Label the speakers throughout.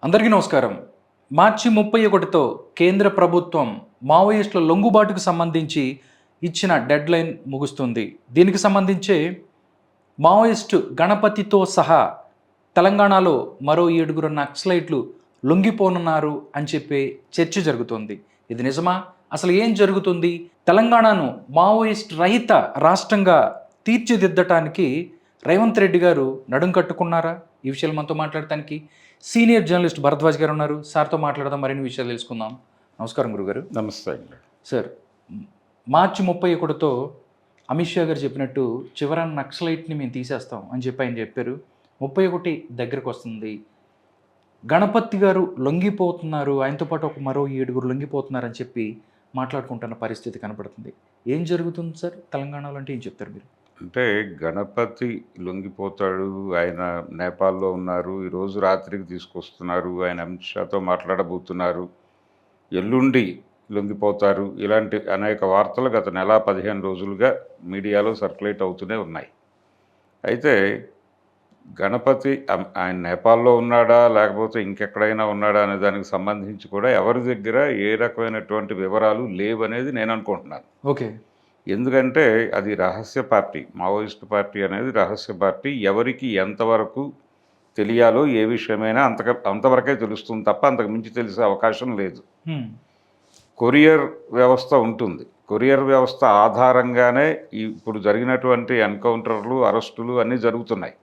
Speaker 1: అందరికీ నమస్కారం. మార్చి 31తో కేంద్ర ప్రభుత్వం మావోయిస్టుల లొంగుబాటుకు సంబంధించి ఇచ్చిన డెడ్‌లైన్ ముగుస్తుంది. దీనికి సంబంధించే మావోయిస్టు గణపతితో సహా తెలంగాణలో మరో 7 నక్సలైట్లు లొంగిపోనున్నారు అని చెప్పి చర్చ జరుగుతోంది. ఇది నిజమా? అసలు ఏం జరుగుతుంది? తెలంగాణను మావోయిస్ట్ రహిత రాష్ట్రంగా తీర్చిదిద్దటానికి రేవంత్ రెడ్డి గారు నడుం కట్టుకున్నారా? ఈ విషయాలు మనతో మాట్లాడటానికి సీనియర్ జర్నలిస్ట్ భరద్వాజ్ గారు ఉన్నారు. సార్తో మాట్లాడదాం, మరిన్ని విషయాలు తెలుసుకుందాం. నమస్కారం గురుగారు.
Speaker 2: నమస్తే అండి.
Speaker 1: సార్, మార్చి 31తో అమిత్ షా గారు చెప్పినట్టు చివరన నక్సలైట్ని మేము తీసేస్తాం అని చెప్పి ఆయన చెప్పారు. 31 దగ్గరకు వస్తుంది. గణపతి గారు లొంగిపోతున్నారు, ఆయనతో పాటు మరో 7 లొంగిపోతున్నారు అని చెప్పి మాట్లాడుకుంటున్న పరిస్థితి కనపడుతుంది. ఏం జరుగుతుంది సార్ తెలంగాణలో అంటే ఏం చెప్తారు మీరు?
Speaker 2: అంటే గణపతి లొంగిపోతాడు, ఆయన నేపాల్లో ఉన్నారు, ఈరోజు రాత్రికి తీసుకొస్తున్నారు, ఆయన అమిత్ షాతో మాట్లాడబోతున్నారు, ఎల్లుండి లొంగిపోతారు, ఇలాంటి అనేక వార్తలు గత నెల 15 రోజులుగా మీడియాలో సర్క్యులేట్ అవుతూనే ఉన్నాయి. అయితే గణపతి ఆయన నేపాల్లో ఉన్నాడా లేకపోతే ఇంకెక్కడైనా ఉన్నాడా అనే దానికి సంబంధించి కూడా ఎవరి దగ్గర ఏ రకమైనటువంటి వివరాలు లేవనేది నేను అనుకుంటున్నాను.
Speaker 1: ఓకే.
Speaker 2: ఎందుకంటే అది రహస్య పార్టీ, మావోయిస్ట్ పార్టీ అనేది రహస్య పార్టీ. ఎవరికి ఎంతవరకు తెలియాలో ఏ విషయమైనా అంతవరకే తెలుస్తుంది తప్ప అంతకు మించి తెలిసే అవకాశం లేదు. కొరియర్ వ్యవస్థ ఉంటుంది. కొరియర్ వ్యవస్థ ఆధారంగానే ఇప్పుడు జరిగినటువంటి ఎన్కౌంటర్లు, అరెస్టులు అన్నీ జరుగుతున్నాయి.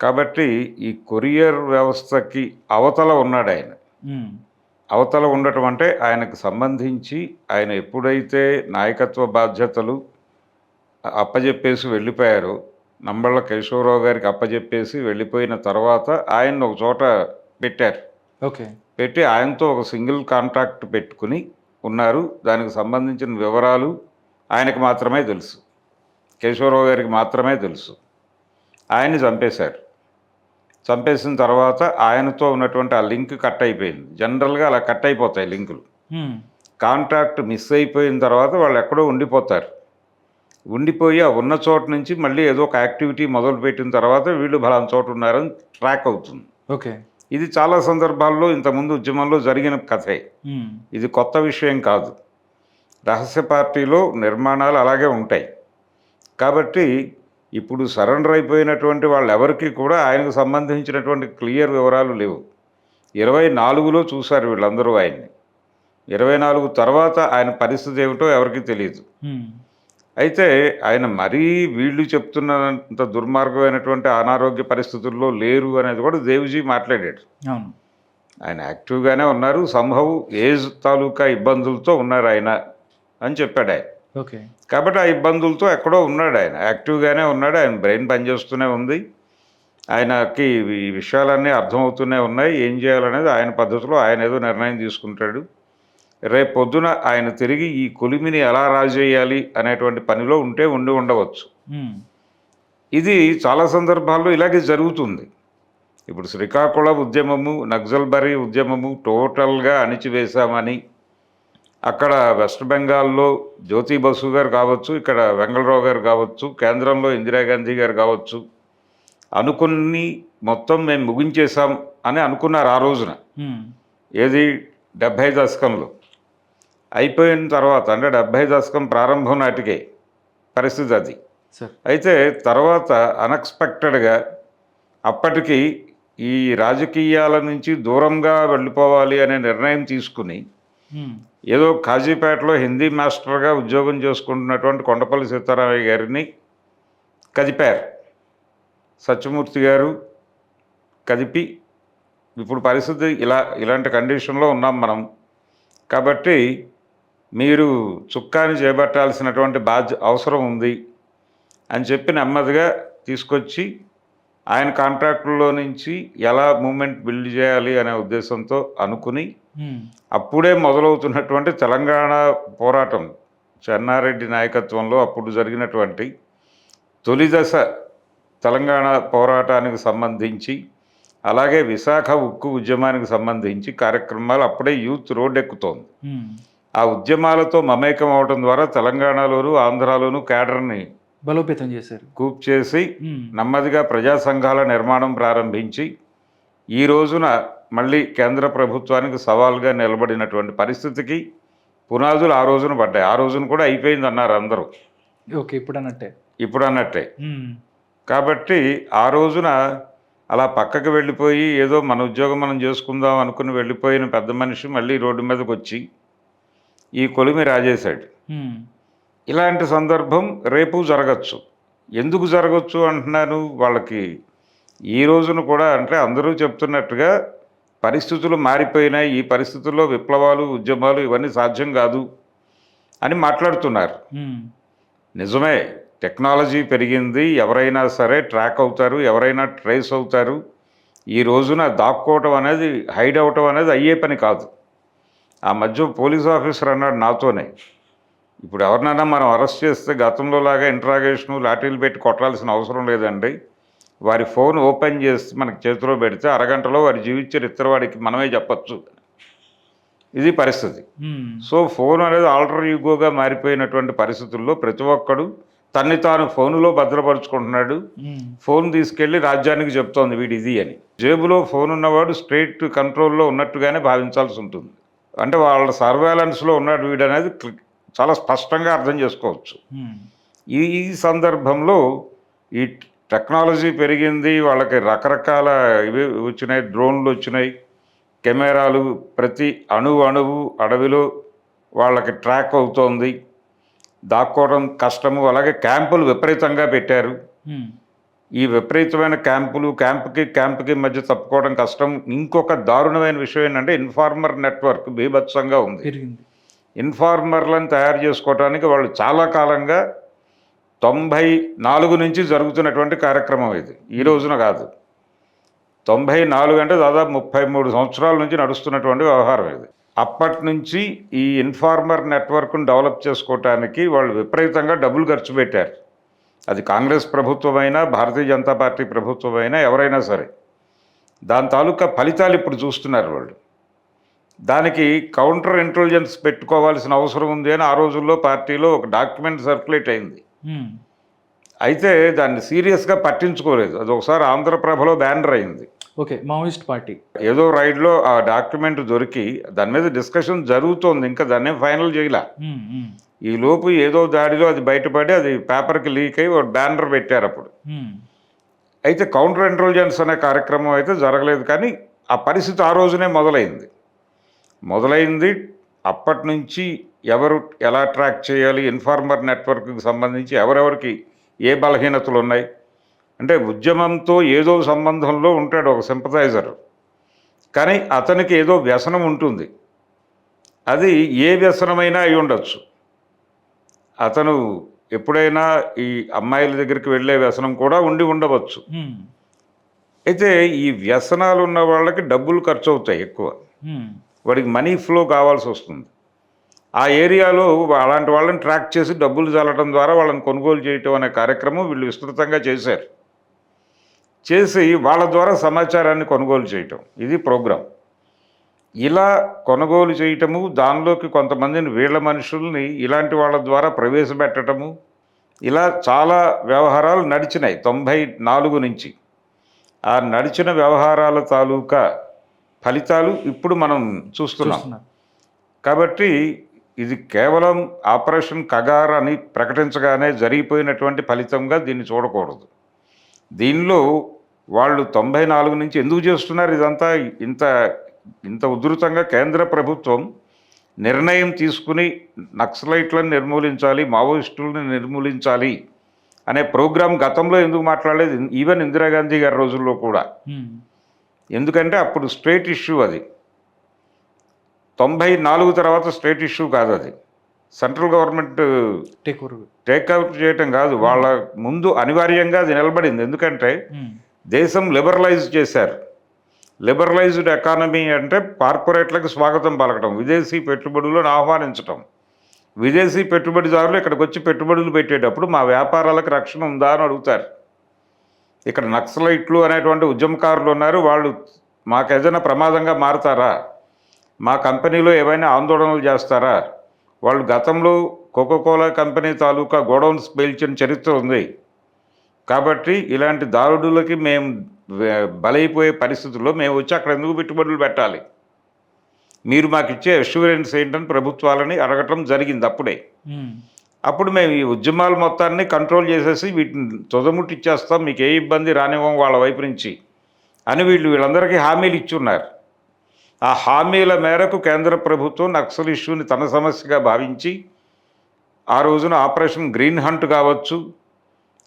Speaker 2: కాబట్టి ఈ కొరియర్ వ్యవస్థకి అవతల ఉన్నాడు ఆయన. అవతల ఉండటం అంటే ఆయనకు సంబంధించి ఆయన ఎప్పుడైతే నాయకత్వ బాధ్యతలు అప్పజెప్పేసి వెళ్ళిపోయారో, నంబళ్ళ కేశవరావు గారికి అప్పజెప్పేసి వెళ్ళిపోయిన తర్వాత ఆయన్ని ఒక చోట పెట్టారు.
Speaker 1: ఓకే.
Speaker 2: పెట్టి ఆయనతో ఒక సింగిల్ కాంట్రాక్ట్ పెట్టుకుని ఉన్నారు. దానికి సంబంధించిన వివరాలు ఆయనకు మాత్రమే తెలుసు, కేశవరావు గారికి మాత్రమే తెలుసు. ఆయన్ని చంపేశారు. చంపేసిన తర్వాత ఆయనతో ఉన్నటువంటి ఆ లింక్ కట్ అయిపోయింది. జనరల్గా అలా కట్ అయిపోతాయి లింకులు. కాంట్రాక్ట్ మిస్ అయిపోయిన తర్వాత వాళ్ళు ఎక్కడో ఉండిపోతారు. ఉండిపోయి ఆ ఉన్న చోట నుంచి మళ్ళీ ఏదో ఒక యాక్టివిటీ మొదలుపెట్టిన తర్వాత వీళ్ళు బలానా చోట ఉన్నారని ట్రాక్ అవుతుంది.
Speaker 1: ఓకే.
Speaker 2: ఇది చాలా సందర్భాల్లో ఇంతకుముందు ఉద్యమంలో జరిగిన కథే. ఇది కొత్త విషయం కాదు. రహస్య పార్టీలో నిర్మాణాలు అలాగే ఉంటాయి. కాబట్టి ఇప్పుడు సరెండర్ అయిపోయినటువంటి వాళ్ళు ఎవరికి కూడా ఆయనకు సంబంధించినటువంటి క్లియర్ వివరాలు లేవు. 24లో చూశారు వీళ్ళందరూ ఆయన్ని. 24 తర్వాత ఆయన పరిస్థితి ఏమిటో ఎవరికి తెలియదు. అయితే ఆయన మరీ వీళ్ళు చెప్తున్నంత దుర్మార్గమైనటువంటి అనారోగ్య పరిస్థితుల్లో లేరు అనేది కూడా దేవ్జీ మాట్లాడాడు. ఆయన యాక్టివ్గానే ఉన్నారు, సంభవ్ ఏజ్ తాలూకా ఇబ్బందులతో ఉన్నారు ఆయన అని చెప్పాడు ఆయన.
Speaker 1: ఓకే.
Speaker 2: కాబట్టి ఆ ఇబ్బందులతో ఎక్కడో ఉన్నాడు ఆయన, యాక్టివ్గానే ఉన్నాడు, ఆయన బ్రెయిన్ పనిచేస్తూనే ఉంది, ఆయనకి ఈ విషయాలన్నీ అర్థమవుతూనే ఉన్నాయి. ఏం చేయాలనేది ఆయన పద్ధతిలో ఆయన ఏదో నిర్ణయం తీసుకుంటాడు. రేపు పొద్దున ఆయన తిరిగి ఈ కొలిమిని ఎలా రాజేయాలి అనేటువంటి పనిలో ఉండి ఉండవచ్చు. ఇది చాలా సందర్భాల్లో ఇలాగే జరుగుతుంది. ఇప్పుడు శ్రీకాకుళం ఉద్యమము, నక్సల్బరీ ఉద్యమము టోటల్గా అణిచివేశామని అక్కడ వెస్ట్ బెంగాల్లో జ్యోతి బసు గారు కావచ్చు, ఇక్కడ వెంగళరావు గారు కావచ్చు, కేంద్రంలో ఇందిరాగాంధీ గారు కావచ్చు, అనుకుని మొత్తం మేము ముగించేశాం అని అనుకున్నారు ఆ రోజున. ఏది 70 దశకంలో అయిపోయిన తర్వాత, అంటే 70 దశకం ప్రారంభం నాటికే పరిస్థితి అది. అయితే తర్వాత అన్ఎక్స్పెక్టెడ్గా అప్పటికి ఈ రాజకీయాల నుంచి దూరంగా వెళ్ళిపోవాలి అనే నిర్ణయం తీసుకుని ఏదో కాజీపేటలో హిందీ మాస్టర్గా ఉద్యోగం చేసుకుంటున్నటువంటి కొండపల్లి సీతారామయ్య గారిని కదిపారు. సత్యమూర్తి గారు కదిపి ఇప్పుడు పరిస్థితి ఇలాంటి కండిషన్లో ఉన్నాం మనం, కాబట్టి మీరు చుక్కాని చేపట్టాల్సినటువంటి అవసరం ఉంది అని చెప్పి నెమ్మదిగా తీసుకొచ్చి ఆయన కాంట్రాక్టుల్లో నుంచి ఎలా మూమెంట్ బిల్డ్ చేయాలి అనే ఉద్దేశంతో అనుకుని అప్పుడే మొదలవుతున్నటువంటి తెలంగాణ పోరాటం, చెన్నారెడ్డి నాయకత్వంలో అప్పుడు జరిగినటువంటి తొలి దశ తెలంగాణ పోరాటానికి సంబంధించి, అలాగే విశాఖ ఉక్కు ఉద్యమానికి సంబంధించి కార్యక్రమాలు అప్పుడే యూత్ రోడ్డెక్కుతోంది. ఆ ఉద్యమాలతో మమేకం అవడం ద్వారా తెలంగాణలోను ఆంధ్రాలోను కేడర్ని
Speaker 1: బలోపేతం చేశారు,
Speaker 2: కూప్ చేసి నెమ్మదిగా ప్రజా సంఘాల నిర్మాణం ప్రారంభించి ఈ రోజున మళ్ళీ కేంద్ర ప్రభుత్వానికి సవాల్గా నిలబడినటువంటి పరిస్థితికి పునాదులు ఆ రోజున పడ్డాయి. ఆ రోజున కూడా అయిపోయింది అన్నారు అందరూ.
Speaker 1: ఓకే. ఇప్పుడు అన్నట్టే.
Speaker 2: ఇప్పుడు అన్నట్టే. కాబట్టి ఆ రోజున అలా పక్కకు వెళ్ళిపోయి ఏదో మన ఉద్యోగం మనం చేసుకుందాం అనుకుని వెళ్ళిపోయిన పెద్ద మనిషి మళ్ళీ రోడ్డు మీదకి వచ్చి ఈ కొలిమి రాజేశాడు. ఇలాంటి సందర్భం రేపు జరగచ్చు. ఎందుకు జరగచ్చు అంటున్నాను, వాళ్ళకి ఈ రోజున కూడా అంటే అందరూ చెప్తున్నట్టుగా పరిస్థితులు మారిపోయినాయి, ఈ పరిస్థితుల్లో విప్లవాలు ఉద్యమాలు ఇవన్నీ సాధ్యం కాదు అని మాట్లాడుతున్నారు. నిజమే, టెక్నాలజీ పెరిగింది, ఎవరైనా సరే ట్రాక్ అవుతారు, ఎవరైనా ట్రేస్ అవుతారు. ఈ రోజున దాక్కోవటం అనేది హైడ్ అవటం అనేది అయ్యే పని కాదు. ఆ మధ్య పోలీస్ ఆఫీసర్ అన్నాడు నాతోనే, ఇప్పుడు ఎవరినైనా మనం అరెస్ట్ చేస్తే గతంలో లాగా ఇంట్రాగేషను లాఠీలు పెట్టి కొట్టాల్సిన అవసరం లేదండి. వారి ఫోన్ ఓపెన్ చేసి మనకి చేతిలో పెడితే అరగంటలో వారి జీవిత చరిత్ర వాడికి మనమే చెప్పచ్చు. ఇది పరిస్థితి. సో ఫోన్ అనేది ఆల్టర్ ఈగోగా మారిపోయినటువంటి పరిస్థితుల్లో ప్రతి ఒక్కడు తన్ని తాను ఫోనులో భద్రపరుచుకుంటున్నాడు. ఫోన్ తీసుకెళ్ళి రాజ్యానికి చెప్తోంది వీడి ఇది అని. జేబులో ఫోన్ ఉన్నవాడు స్ట్రైట్ కంట్రోల్లో ఉన్నట్టుగానే భావించాల్సి ఉంటుంది. అంటే వాళ్ళ సర్వేలెన్స్లో ఉన్నాడు వీడు అనేది చాలా స్పష్టంగా అర్థం చేసుకోవచ్చు. ఈ సందర్భంలో ఈ టెక్నాలజీ పెరిగింది, వాళ్ళకి రకరకాల ఇవి వచ్చినాయి, డ్రోన్లు వచ్చినాయి, కెమెరాలు, ప్రతి అణువు అడవిలో వాళ్ళకి ట్రాక్ అవుతోంది, దాక్కోవడం కష్టము. అలాగే క్యాంపులు విపరీతంగా పెట్టారు. ఈ విపరీతమైన క్యాంపుకి మధ్య తప్పుకోవడం కష్టం. ఇంకొక దారుణమైన విషయం ఏంటంటే ఇన్ఫార్మర్ నెట్వర్క్ బీభత్సంగా ఉంది. ఇన్ఫార్మర్లను తయారు చేసుకోవడానికి వాళ్ళు చాలా కాలంగా 94 నుంచి జరుగుతున్నటువంటి కార్యక్రమం ఇది, ఈ రోజున కాదు. 94 అంటే దాదాపు 33 సంవత్సరాల నుంచి నడుస్తున్నటువంటి వ్యవహారం ఇది. అప్పటి నుంచి ఈ ఇన్ఫార్మర్ నెట్వర్క్ను డెవలప్ చేసుకోవటానికి వాళ్ళు విపరీతంగా డబ్బులు ఖర్చు పెట్టారు. అది కాంగ్రెస్ ప్రభుత్వమైనా భారతీయ జనతా పార్టీ ప్రభుత్వమైనా ఎవరైనా సరే దాని తాలూకా ఫలితాలు ఇప్పుడు చూస్తున్నారు వాళ్ళు. దానికి కౌంటర్ ఇంటెలిజెన్స్ పెట్టుకోవాల్సిన అవసరం ఉంది అని ఆ రోజుల్లో పార్టీలో ఒక డాక్యుమెంట్ సర్క్యులేట్ అయింది. అయితే దాన్ని సీరియస్గా పట్టించుకోలేదు. అది ఒకసారి ఆంధ్రప్రభలో బ్యానర్ అయింది.
Speaker 1: ఓకే, మావోయిస్ట్ పార్టీ
Speaker 2: ఏదో రైడ్లో ఆ డాక్యుమెంట్ దొరికి దాని మీద డిస్కషన్ జరుగుతోంది, ఇంకా దాన్ని ఫైనల్ చేయలే. ఈ లోపు ఏదో దాడిలో అది బయటపడి అది పేపర్కి లీక్ అయ్యి ఒక బ్యానర్ పెట్టారు అప్పుడు. అయితే కౌంటర్ ఇంటెలిజెన్స్ అనే కార్యక్రమం అయితే జరగలేదు, కానీ ఆ పరిస్థితి ఆ రోజునే మొదలైంది. అప్పటి నుంచి ఎవరు ఎలా ట్రాక్ చేయాలి, ఇన్ఫార్మర్ నెట్వర్క్కి సంబంధించి ఎవరెవరికి ఏ బలహీనతలు ఉన్నాయి, అంటే ఉద్యమంతో ఏదో సంబంధంలో ఉంటాడు ఒక సింపథైజర్, కానీ అతనికి ఏదో వ్యసనం ఉంటుంది. అది ఏ వ్యసనమైనా అయి ఉండొచ్చు. అతను ఎప్పుడైనా ఈ అమ్మాయిల దగ్గరికి వెళ్ళే వ్యసనం కూడా ఉండవచ్చు. అయితే ఈ వ్యసనాలు ఉన్న వాళ్ళకి డబ్బులు ఖర్చు అవుతాయి ఎక్కువ, వాడికి మనీ ఫ్లో కావాల్సి వస్తుంది. ఆ ఏరియాలో అలాంటి వాళ్ళని ట్రాక్ చేసి డబ్బులు చల్లడం ద్వారా వాళ్ళని కొనుగోలు చేయటం అనే కార్యక్రమం వీళ్ళు విస్తృతంగా చేసి వాళ్ళ ద్వారా సమాచారాన్ని కొనుగోలు చేయటం, ఇది ప్రోగ్రాం. ఇలా కొనుగోలు చేయటము, దానిలోకి కొంతమందిని వీళ్ళ మనుషుల్ని ఇలాంటి వాళ్ళ ద్వారా ప్రవేశపెట్టడము, ఇలా చాలా వ్యవహారాలు నడిచినాయి 94 నుంచి. ఆ నడిచిన వ్యవహారాల తాలూకా ఫలితాలు ఇప్పుడు మనం చూస్తున్నాం. కాబట్టి ఇది కేవలం ఆపరేషన్ కగార్ అని ప్రకటించగానే జరిగిపోయినటువంటి ఫలితంగా దీన్ని చూడకూడదు. దీనిలో వాళ్ళు 94 నుంచి ఎందుకు చేస్తున్నారు ఇదంతా, ఇంత ఉధృతంగా కేంద్ర ప్రభుత్వం నిర్ణయం తీసుకుని నక్సలైట్లను నిర్మూలించాలి, మావోయిస్టులను నిర్మూలించాలి అనే ప్రోగ్రాం గతంలో ఎందుకు మాట్లాడలేదు, ఈవెన్ ఇందిరాగాంధీ గారి రోజుల్లో కూడా. ఎందుకంటే అప్పుడు స్టేట్ ఇష్యూ, అది 94 తర్వాత స్టేట్ ఇష్యూ కాదు, అది సెంట్రల్ గవర్నమెంట్ టేక్అవుట్ చేయటం కాదు, వాళ్ళ ముందు అనివార్యంగా అది నిలబడింది. ఎందుకంటే దేశం లిబరలైజ్ చేశారు. లిబరలైజ్డ్ ఎకానమీ అంటే కార్పొరేట్లకు స్వాగతం పలకటం, విదేశీ పెట్టుబడులను ఆహ్వానించటం. విదేశీ పెట్టుబడిదారులు ఇక్కడికి వచ్చి పెట్టుబడులు పెట్టేటప్పుడు మా వ్యాపారాలకు రక్షణ ఉందా అని అడుగుతారు. ఇక్కడ నక్సలైట్లు అనేటువంటి ఉద్యమకారులు ఉన్నారు, వాళ్ళు మాకు ఏదైనా ప్రమాదంగా మారుతారా, మా కంపెనీలో ఏవైనా ఆందోళనలు చేస్తారా, వాళ్ళు గతంలో కోకోకోలా కంపెనీ తాలూకా గోడౌన్స్ పేల్చిన చరిత్ర ఉంది, కాబట్టి ఇలాంటి దారుడులకి మేము బలైపోయే పరిస్థితుల్లో మేము వచ్చి అక్కడ ఎందుకు పెట్టుబడులు పెట్టాలి, మీరు మాకు ఇచ్చే అష్యూరెన్స్ ఏంటని ప్రభుత్వాలని అడగటం జరిగింది అప్పుడే. అప్పుడు మేము ఈ ఉద్యమాల మొత్తాన్ని కంట్రోల్ చేసేసి వీటిని తుదముట్టిచ్చేస్తాం, మీకు ఏ ఇబ్బంది రానివ్వం వాళ్ళ వైపు నుంచి అని వీళ్ళందరికీ హామీలు ఇచ్చున్నారు. ఆ హామీల మేరకు కేంద్ర ప్రభుత్వం నక్సల్ ఇష్యూని తన సమస్యగా భావించి ఆ రోజున ఆపరేషన్ గ్రీన్ హంట్ కావచ్చు,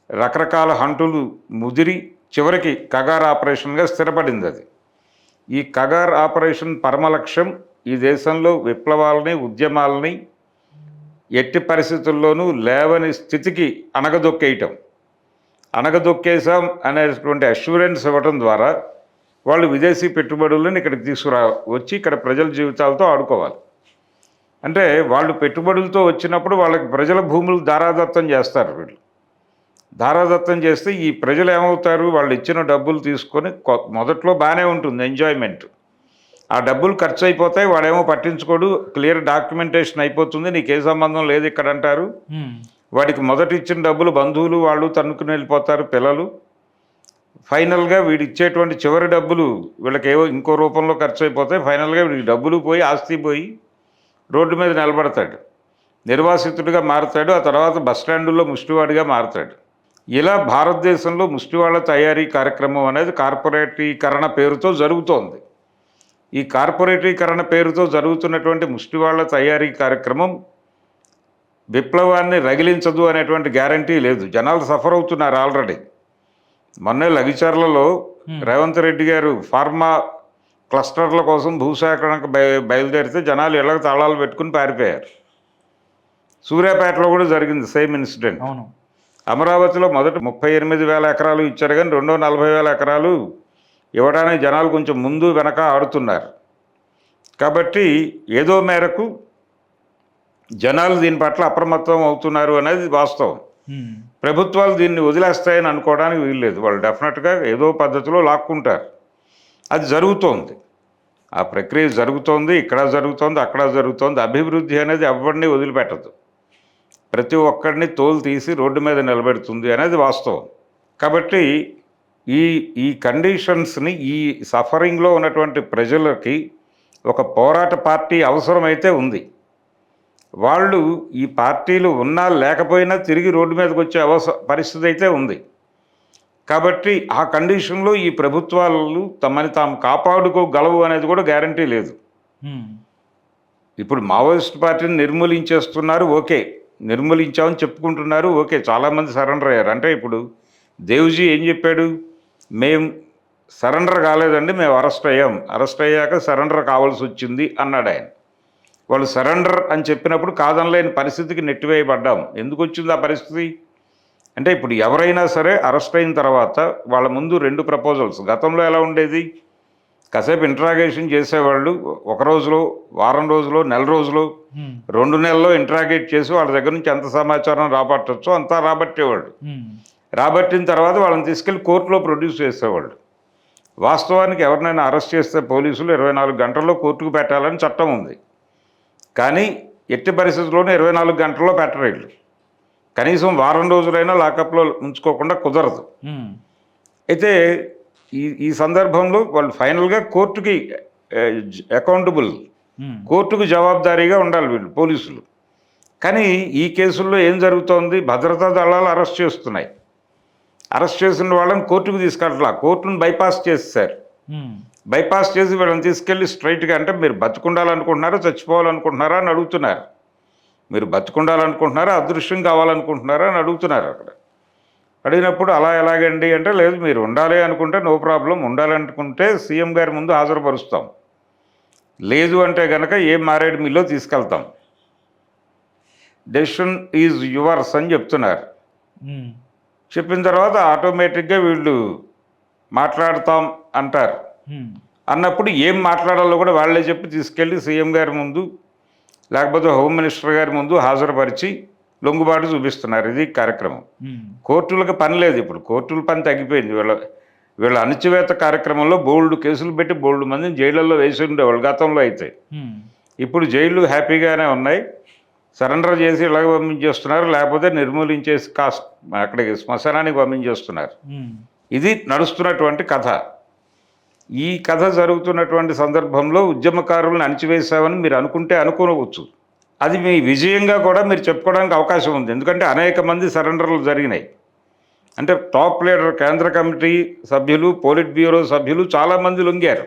Speaker 2: రకరకాల హంటులు ముదిరి చివరికి కగార్ ఆపరేషన్గా స్థిరపడింది. అది ఈ కగార్ ఆపరేషన్ పరమ లక్ష్యం ఈ దేశంలో విప్లవాలని ఉద్యమాలని ఎట్టి పరిస్థితుల్లోనూ లేవని స్థితికి అణగదొక్కేసాం అనేటువంటి అష్యూరెన్స్ ఇవ్వడం ద్వారా వాళ్ళు విదేశీ పెట్టుబడులను ఇక్కడికి వచ్చి ఇక్కడ ప్రజల జీవితాలతో ఆడుకోవాలి. అంటే వాళ్ళు పెట్టుబడులతో వచ్చినప్పుడు వాళ్ళకి ప్రజల భూములు దారాదత్తం చేస్తారు. వీళ్ళు దారాదత్తం చేస్తే ఈ ప్రజలు ఏమవుతారు, వాళ్ళు ఇచ్చిన డబ్బులు తీసుకొని మొదట్లో బాగానే ఉంటుంది ఎంజాయ్మెంట్, ఆ డబ్బులు ఖర్చు అయిపోతాయి, వాడేమో పట్టించుకోడు, క్లియర్ డాక్యుమెంటేషన్ అయిపోతుంది, నీకే సంబంధం లేదు ఇక్కడ అంటారు. వాడికి మొదట ఇచ్చిన డబ్బులు బంధువులు వాళ్ళు తన్నుకుని వెళ్ళిపోతారు పిల్లలు. ఫైనల్గా వీడు ఇచ్చేటువంటి చివరి డబ్బులు వీళ్ళకి ఏవో ఇంకో రూపంలో ఖర్చు అయిపోతాయి. ఫైనల్గా వీడికి డబ్బులు పోయి ఆస్తి పోయి రోడ్డు మీద నిలబడతాడు, నిర్వాసితుడిగా మారుతాడు, ఆ తర్వాత బస్టాండుల్లో ముష్టివాడిగా మారుతాడు. ఇలా భారతదేశంలో ముష్టివాళ్ల తయారీ కార్యక్రమం అనేది కార్పొరేటీకరణ పేరుతో జరుగుతోంది. ఈ కార్పొరేటీకరణ పేరుతో జరుగుతున్నటువంటి ముష్టివాళ్ల తయారీ కార్యక్రమం విప్లవాన్ని రగిలించదు అనేటువంటి గ్యారంటీ లేదు. జనాలు సఫర్ అవుతున్నారు ఆల్రెడీ. మొన్నే లగిచర్లలో రేవంత్ రెడ్డి గారు ఫార్మా క్లస్టర్ల కోసం భూసేకరణకు బయలుదేరితే జనాలు ఇళ్లకు తాళాలు పెట్టుకుని పారిపోయారు. సూర్యాపేటలో కూడా జరిగింది సేమ్ ఇన్సిడెంట్. అమరావతిలో మొదట 38,000 ఎకరాలు ఇచ్చారు, కానీ రెండో 40,000 ఎకరాలు ఇవ్వడానికి జనాలు కొంచెం ముందు వెనక ఆడుతున్నారు. కాబట్టి ఏదో మేరకు జనాలు దీని పట్ల అప్రమత్తం అవుతున్నారు అనేది వాస్తవం. ప్రభుత్వాలు దీన్ని వదిలేస్తాయని అనుకోవడానికి వీల్లేదు. వాళ్ళు డెఫినెట్గా ఏదో పద్ధతిలో లాక్కుంటారు. అది జరుగుతోంది, ఆ ప్రక్రియ జరుగుతోంది, ఇక్కడ జరుగుతోంది, అక్కడ జరుగుతోంది. అభివృద్ధి అనేది ఎవరిని వదిలిపెట్టదు, ప్రతి ఒక్కరిని తోలు తీసి రోడ్డు మీద నిలబెడుతుంది అనేది వాస్తవం. కాబట్టి ఈ కండిషన్స్ని, ఈ సఫరింగ్లో ఉన్నటువంటి ప్రజలకి ఒక పోరాట పార్టీ అవసరమైతే ఉంది. వాళ్ళు ఈ పార్టీలు ఉన్నా లేకపోయినా తిరిగి రోడ్డు మీదకి వచ్చే పరిస్థితి అయితే ఉంది. కాబట్టి ఆ కండిషన్లో ఈ ప్రభుత్వాలు తమని తాము కాపాడుకోగలవు అనేది కూడా గ్యారంటీ లేదు. ఇప్పుడు మావోయిస్ట్ పార్టీని నిర్మూలించేస్తున్నారు, ఓకే, నిర్మూలించామని చెప్పుకుంటున్నారు, ఓకే, చాలామంది సరెండర్ అయ్యారు. అంటే ఇప్పుడు దేవ్జీ ఏం చెప్పాడు, మేము సరెండర్ కాలేదండి, మేము అరెస్ట్ అయ్యాక సరెండర్ కావాల్సి వచ్చింది అన్నాడు ఆయన. వాళ్ళు సరెండర్ అని చెప్పినప్పుడు కాదనలేని పరిస్థితికి నెట్టివేయబడ్డాం. ఎందుకు వచ్చింది ఆ పరిస్థితి అంటే, ఇప్పుడు ఎవరైనా సరే అరెస్ట్ అయిన తర్వాత వాళ్ళ ముందు 2 ప్రపోజల్స్. గతంలో ఎలా ఉండేది, కాసేపు ఇంట్రాగేషన్ చేసేవాళ్ళు, ఒక రోజులో, వారం రోజులో, నెల రోజులో, 2 నెలల్లో ఇంట్రాగేట్ చేసి వాళ్ళ దగ్గర నుంచి ఎంత సమాచారం రాబట్టచ్చో అంతా రాబట్టేవాళ్ళు. రాబట్టిన తర్వాత వాళ్ళని తీసుకెళ్ళి కోర్టులో ప్రొడ్యూస్ చేసేవాళ్ళు. వాస్తవానికి ఎవరినైనా అరెస్ట్ చేస్తే పోలీసులు 24 గంటల్లో కోర్టుకు పెట్టాలని చట్టం ఉంది. కానీ ఎట్టి పరిస్థితుల్లోనూ 24 గంటల్లో పెట్టరు వీళ్ళు. కనీసం వారం రోజులైనా లాకప్లో ఉంచుకోకుండా కుదరదు. అయితే ఈ సందర్భంలో వాళ్ళు ఫైనల్గా కోర్టుకి అకౌంటబుల్, కోర్టుకు జవాబుదారీగా ఉండాలి వీళ్ళు పోలీసులు. కానీ ఈ కేసుల్లో ఏం జరుగుతోంది, భద్రతా దళాలు అరెస్ట్ చేస్తున్నాయి. అరెస్ట్ చేసిన వాళ్ళని కోర్టుకు తీసుకెళ్ళట్లా, కోర్టును బైపాస్ చేసేసారు. బైపాస్ చేసి వీళ్ళని తీసుకెళ్ళి స్ట్రైట్గా, అంటే మీరు బతుకుండాలనుకుంటున్నారా చచ్చిపోవాలనుకుంటున్నారా అని అడుగుతున్నారు. మీరు బతుకుండాలనుకుంటున్నారా అదృశ్యం కావాలనుకుంటున్నారా అని అడుగుతున్నారు. అక్కడ అడిగినప్పుడు అలా ఎలాగండి అంటే, లేదు మీరు ఉండాలి అనుకుంటే నో ప్రాబ్లం, ఉండాలనుకుంటే సీఎం గారి ముందు హాజరుపరుస్తాం, లేదు అంటే కనుక ఏ మారేడు మిల్లో తీసుకెళ్తాం, డెసిషన్ ఈజ్ యువర్స్ అని చెప్తున్నారు. చెప్పిన తర్వాత ఆటోమేటిక్గా వీళ్ళు మాట్లాడతాం అంటారు. అన్నప్పుడు ఏం మాట్లాడాలో కూడా వాళ్ళే చెప్పి తీసుకెళ్ళి సీఎం గారి ముందు లేకపోతే హోమ్ మినిస్టర్ గారి ముందు హాజరుపరిచి లొంగుబాటు చూపిస్తున్నారు. ఇది కార్యక్రమం. కోర్టులకు పని లేదు, ఇప్పుడు కోర్టుల పని తగ్గిపోయింది. వీళ్ళ అణచివేత కార్యక్రమంలో బోల్డ్ కేసులు పెట్టి బోల్డ్ మందిని జైళ్ళల్లో వేసి ఉండేవాళ్ళు గతంలో. అయితే ఇప్పుడు జైళ్ళు హ్యాపీగానే ఉన్నాయి, సరెండర్ చేసి ఇలాగ పంపించేస్తున్నారు, లేకపోతే నిర్మూలించేసి అక్కడికి శ్మశానానికి పంపించేస్తున్నారు. ఇది నడుస్తున్నటువంటి కథ. ఈ కథ జరుగుతున్నటువంటి సందర్భంలో ఉద్యమకారులను అణిచివేశామని మీరు అనుకుంటే అనుకోవచ్చు. అది మీ విజయంగా కూడా మీరు చెప్పుకోవడానికి అవకాశం ఉంది. ఎందుకంటే అనేక మంది సరెండర్లు జరిగినాయి. అంటే టాప్ లీడర్, కేంద్ర కమిటీ సభ్యులు, పోలిట్ బ్యూరో సభ్యులు చాలామంది లొంగారు.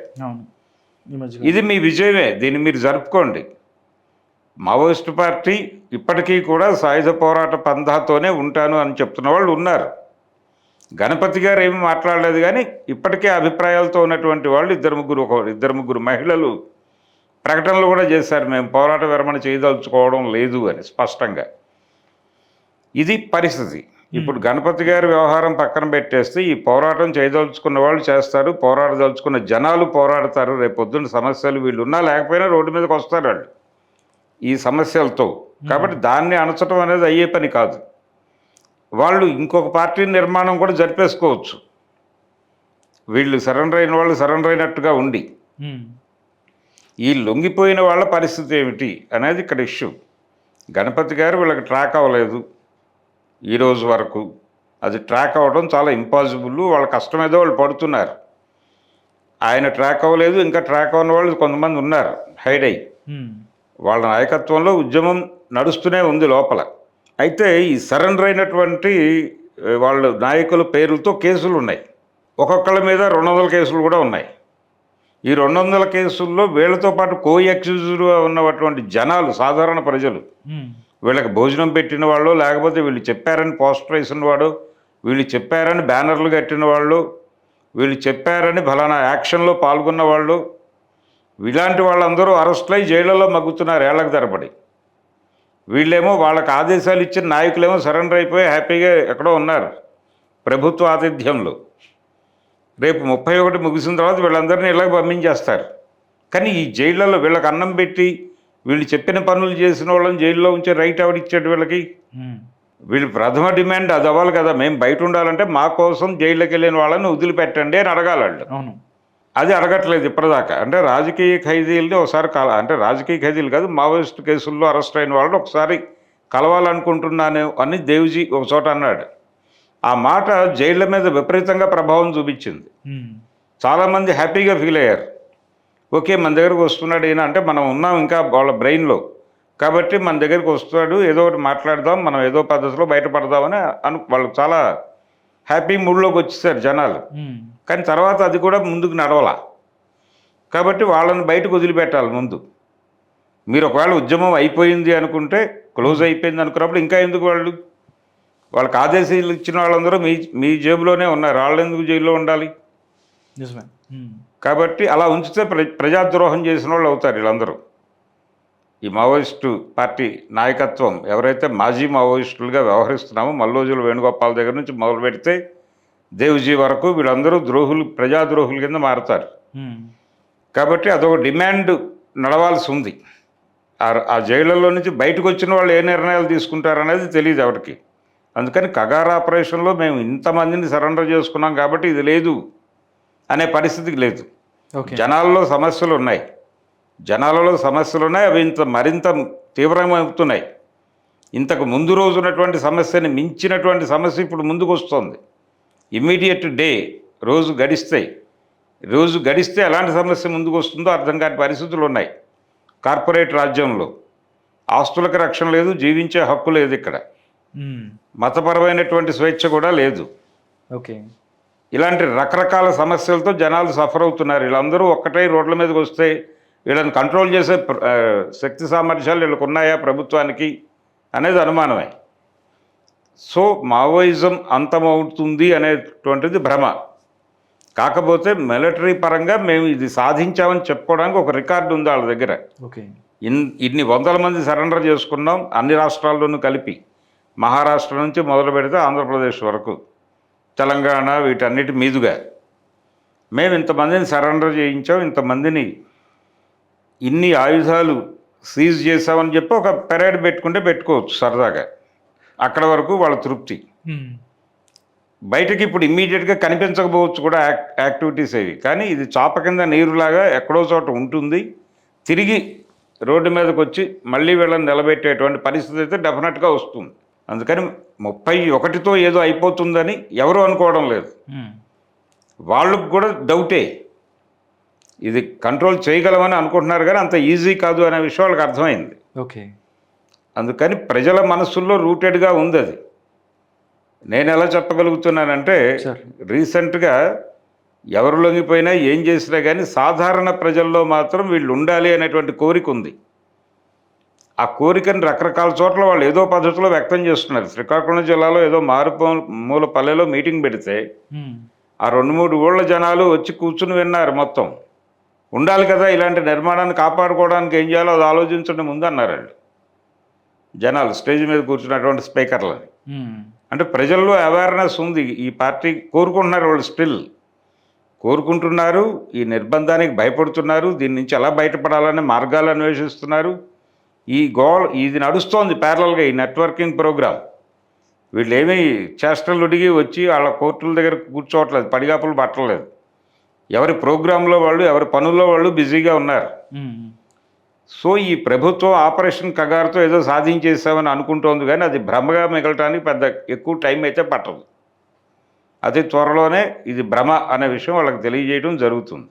Speaker 2: ఇది మీ విజయమే. దీన్ని మీరు జరుపుకోండి. మావోయిస్టు పార్టీ ఇప్పటికీ కూడా సాయుధ పోరాట పంథాతోనే ఉంటాను అని చెప్తున్న వాళ్ళు ఉన్నారు. గణపతి గారు ఏమీ మాట్లాడలేదు, కానీ ఇప్పటికే అభిప్రాయాలతో ఉన్నటువంటి వాళ్ళు ఇద్దరు ముగ్గురు మహిళలు ప్రకటనలు కూడా చేశారు, మేము పోరాట విరమణ చేయదలుచుకోవడం లేదు అని స్పష్టంగా. ఇది పరిస్థితి. ఇప్పుడు గణపతి గారి వ్యవహారం పక్కన పెట్టేస్తే ఈ పోరాటం చేయదలుచుకున్న వాళ్ళు చేస్తారు, పోరాడదలుచుకున్న జనాలు పోరాడతారు. రేపు పొద్దున్న సమస్యలు వీళ్ళు ఉన్నా లేకపోయినా రోడ్డు మీదకి వస్తారు వాళ్ళు ఈ సమస్యలతో. కాబట్టి దాన్ని అణచడం అనేది అయ్యే పని కాదు. వాళ్ళు ఇంకొక పార్టీ నిర్మాణం కూడా జరిపేసుకోవచ్చు. వీళ్ళు సరెండర్ అయిన వాళ్ళు సరెండర్ అయినట్టుగా ఉండి, ఈ లొంగిపోయిన వాళ్ళ పరిస్థితి ఏమిటి అనేది ఇక్కడ ఇష్యూ. గణపతి గారు వీళ్ళకి ట్రాక్ అవ్వలేదు ఈరోజు వరకు. అది ట్రాక్ అవ్వడం చాలా ఇంపాసిబుల్. వాళ్ళ కష్టమేదో వాళ్ళు పడుతున్నారు. ఆయన ట్రాక్ అవ్వలేదు, ఇంకా ట్రాక్ అవ్వని వాళ్ళు కొంతమంది ఉన్నారు హైడ్ అయ్యి. వాళ్ళ నాయకత్వంలో ఉద్యమం నడుస్తూనే ఉంది లోపల. అయితే ఈ సరెండర్ అయినటువంటి వాళ్ళ నాయకుల పేర్లతో కేసులు ఉన్నాయి. ఒక్కొక్కళ్ళ మీద 200 కేసులు కూడా ఉన్నాయి. ఈ 200 కేసుల్లో వీళ్ళతో పాటు కో-అక్యూజ్డ్గా ఉన్నటువంటి జనాలు, సాధారణ ప్రజలు, వీళ్ళకి భోజనం పెట్టిన వాళ్ళు, లేకపోతే వీళ్ళు చెప్పారని పోస్టర్ వేసిన వాడు, వీళ్ళు చెప్పారని బ్యానర్లు కట్టిన వాళ్ళు, వీళ్ళు చెప్పారని ఫలానా యాక్షన్లో పాల్గొన్న వాళ్ళు, ఇలాంటి వాళ్ళందరూ అరెస్టులై జైళ్ళలో మగ్గుతున్నారు ఏళ్లకు తరబడి. వీళ్ళేమో వాళ్ళకి ఆదేశాలు ఇచ్చిన నాయకులేమో సరెండర్ అయిపోయి హ్యాపీగా ఎక్కడో ఉన్నారు ప్రభుత్వ ఆతిథ్యంలో. రేపు 31 ముగిసిన తర్వాత వీళ్ళందరినీ ఇళ్ళకి పంపించేస్తారు. కానీ ఈ జైళ్ళలో వీళ్ళకి అన్నం పెట్టి వీళ్ళు చెప్పిన పనులు చేసిన వాళ్ళని జైల్లో ఉంచే రైట్ ఎవడిచ్చాడు వీళ్ళకి? వీళ్ళు ప్రథమ డిమాండ్ అది అవ్వాలి కదా. మేము బయట ఉండాలంటే మా కోసం జైల్లోకి వెళ్ళిన వాళ్ళని వదిలిపెట్టండి అని అడగాలి వాళ్ళు. అది అడగట్లేదు ఇప్పటిదాకా. అంటే రాజకీయ ఖైదీలని ఒకసారి అంటే రాజకీయ ఖైదీలు కాదు, మావోయిస్టు కేసుల్లో అరెస్ట్ అయిన వాళ్ళని ఒకసారి కలవాలనుకుంటున్నాను అని దేవ్జీ ఒక చోట అన్నాడు. ఆ మాట జైళ్ళ మీద విపరీతంగా ప్రభావం చూపించింది. చాలామంది హ్యాపీగా ఫీల్ అయ్యారు. ఓకే, మన దగ్గరకు వస్తున్నాడు ఈయన, అంటే మనం ఉన్నాం ఇంకా వాళ్ళ బ్రెయిన్లో, కాబట్టి మన దగ్గరికి వస్తాడు, ఏదో ఒకటి మాట్లాడదాం, మనం ఏదో పద్ధతిలో బయటపడదామని వాళ్ళు చాలా హ్యాపీ మూడ్లోకి వచ్చేసారు జనాలు. కానీ తర్వాత అది కూడా ముందుకు నడవలా. కాబట్టి వాళ్ళని బయటకు వదిలిపెట్టాలి ముందు. మీరు ఒకవేళ ఉద్యమం అయిపోయింది అనుకుంటే, క్లోజ్ అయిపోయింది అనుకున్నప్పుడు ఇంకా ఎందుకు వాళ్ళకి ఆదేశాలు ఇచ్చిన వాళ్ళందరూ మీ జేబులోనే ఉన్నారు, వాళ్ళు ఎందుకు జైల్లో ఉండాలి?
Speaker 1: నిజమే.
Speaker 2: కాబట్టి అలా ఉంచితే ప్రజాద్రోహం చేసిన వాళ్ళు అవుతారు వీళ్ళందరూ. ఈ మావోయిస్టు పార్టీ నాయకత్వం ఎవరైతే మాజీ మావోయిస్టులుగా వ్యవహరిస్తున్నామో, మల్లోజుల వేణుగోపాల్ దగ్గర నుంచి మొదలు పెడితే దేవ్జీ వరకు వీళ్ళందరూ ప్రజాద్రోహుల కింద మారుతారు. కాబట్టి అదొక డిమాండ్ నడవాల్సి ఉంది. ఆ జైళ్ళలో నుంచి బయటకు వచ్చిన వాళ్ళు ఏ నిర్ణయాలు తీసుకుంటారనేది తెలియదు ఎవరికి. అందుకని కగార్ ఆపరేషన్లో మేము ఇంతమందిని సరెండర్ చేసుకున్నాం కాబట్టి ఇది లేదు అనే పరిస్థితికి లేదు. జనాలలో సమస్యలు ఉన్నాయి, అవి మరింత తీవ్రమవుతున్నాయి. ఇంతకు ముందు రోజు ఉన్నటువంటి సమస్యని మించినటువంటి సమస్య ఇప్పుడు ముందుకు వస్తుంది. ఇమ్మీడియట్ డే, రోజు గడిస్తే ఎలాంటి సమస్య ముందుకు వస్తుందో అర్థం కాని పరిస్థితులు ఉన్నాయి. కార్పొరేట్ రాజ్యంలో ఆస్తులకు రక్షణ లేదు, జీవించే హక్కు లేదు, ఇక్కడ మతపరమైనటువంటి స్వేచ్ఛ కూడా లేదు. ఇలాంటి రకరకాల సమస్యలతో జనాలు సఫర్ అవుతున్నారు. వీళ్ళందరూ ఒక్కటే రోడ్ల మీదకి వస్తే వీళ్ళని కంట్రోల్ చేసే శక్తి సామర్థ్యాలు వీళ్ళకు ఉన్నాయా ప్రభుత్వానికి అనేది అనుమానమే. సో మావోయిజం అంతమవుతుంది అనేటువంటిది భ్రమ. కాకపోతే మిలిటరీ పరంగా మేము ఇది సాధించామని చెప్పుకోవడానికి ఒక రికార్డు ఉంది వాళ్ళ దగ్గర. ఇన్ని వందల మంది సరెండర్ చేసుకున్నాం, అన్ని రాష్ట్రాల్లోనూ కలిపి, మహారాష్ట్ర నుంచి మొదలు పెడితే ఆంధ్రప్రదేశ్ వరకు, తెలంగాణ, వీటన్నిటి మీదుగా మేము ఇంతమందిని సరెండర్ చేయించాం, ఇంతమందిని ఇన్ని ఆయుధాలు సీజ్ చేసామని చెప్పి ఒక పెరేడ్ పెట్టుకోవచ్చు సరదాగా. అక్కడ వరకు వాళ్ళ తృప్తి. బయటకి ఇప్పుడు ఇమ్మీడియట్గా కనిపించకపోవచ్చు కూడా యాక్టివిటీస్ అవి, కానీ ఇది చాప కింద నీరులాగా ఎక్కడో చోట ఉంటుంది. తిరిగి రోడ్డు మీదకి వచ్చి మళ్ళీ వీళ్ళని నిలబెట్టేటువంటి పరిస్థితి అయితే డెఫినెట్గా వస్తుంది. అందుకని 31తో ఏదో అయిపోతుందని ఎవరు అనుకోవడం లేదు. వాళ్ళకు కూడా డౌటే, ఇది కంట్రోల్ చేయగలమని అనుకుంటున్నారు కానీ అంత ఈజీ కాదు అనే విషయం వాళ్ళకి అర్థమైంది.
Speaker 1: ఓకే.
Speaker 2: అందుకని ప్రజల మనస్సుల్లో రూటెడ్గా ఉంది అది. నేను ఎలా చెప్పగలుగుతున్నానంటే,
Speaker 1: సార్.
Speaker 2: రీసెంట్గా ఎవరు లొంగిపోయినా ఏం చేసినా కానీ సాధారణ ప్రజల్లో మాత్రం వీళ్ళు ఉండాలి అనేటువంటి కోరిక ఉంది. ఆ కోరికని రకరకాల చోట్ల వాళ్ళు ఏదో పద్ధతిలో వ్యక్తం చేస్తున్నారు. శ్రీకాకుళం జిల్లాలో ఏదో మూల పల్లెలో మీటింగ్ పెడితే ఆ 2-3 ఊళ్ళ జనాలు వచ్చి కూర్చుని విన్నారు మొత్తం. ఉండాలి కదా, ఇలాంటి నిర్మాణాన్ని కాపాడుకోవడానికి ఏం చేయాలో అది ఆలోచించండి ముందు అన్నారు వాళ్ళు. జనాలు స్టేజ్ మీద కూర్చున్నటువంటి స్పీకర్లని. అంటే ప్రజల్లో అవేర్నెస్ ఉంది. ఈ పార్టీ కోరుకుంటున్నారు, వాళ్ళు స్టిల్ కోరుకుంటున్నారు, ఈ నిర్బంధానికి భయపడుతున్నారు, దీని నుంచి ఎలా బయటపడాలనే మార్గాలు అన్వేషిస్తున్నారు. ఇది నడుస్తోంది ప్యారలల్గా ఈ నెట్వర్కింగ్ ప్రోగ్రామ్. వీళ్ళు ఏమీ చేష్టలు ఉడిగి వచ్చి వాళ్ళ కోర్టుల దగ్గర కూర్చోవట్లేదు, పడిగాపులు పట్టలేదు. ఎవరి ప్రోగ్రాంలో వాళ్ళు, ఎవరి పనుల్లో వాళ్ళు బిజీగా ఉన్నారు. సో ఈ ప్రభుత్వం ఆపరేషన్ కగారుతో ఏదో సాధించేసామని అనుకుంటోంది కానీ అది భ్రమగా మిగలటానికి పెద్ద ఎక్కువ టైం అయితే పట్టదు. అతి త్వరలోనే ఇది భ్రమ అనే విషయం వాళ్ళకి తెలియజేయడం జరుగుతుంది.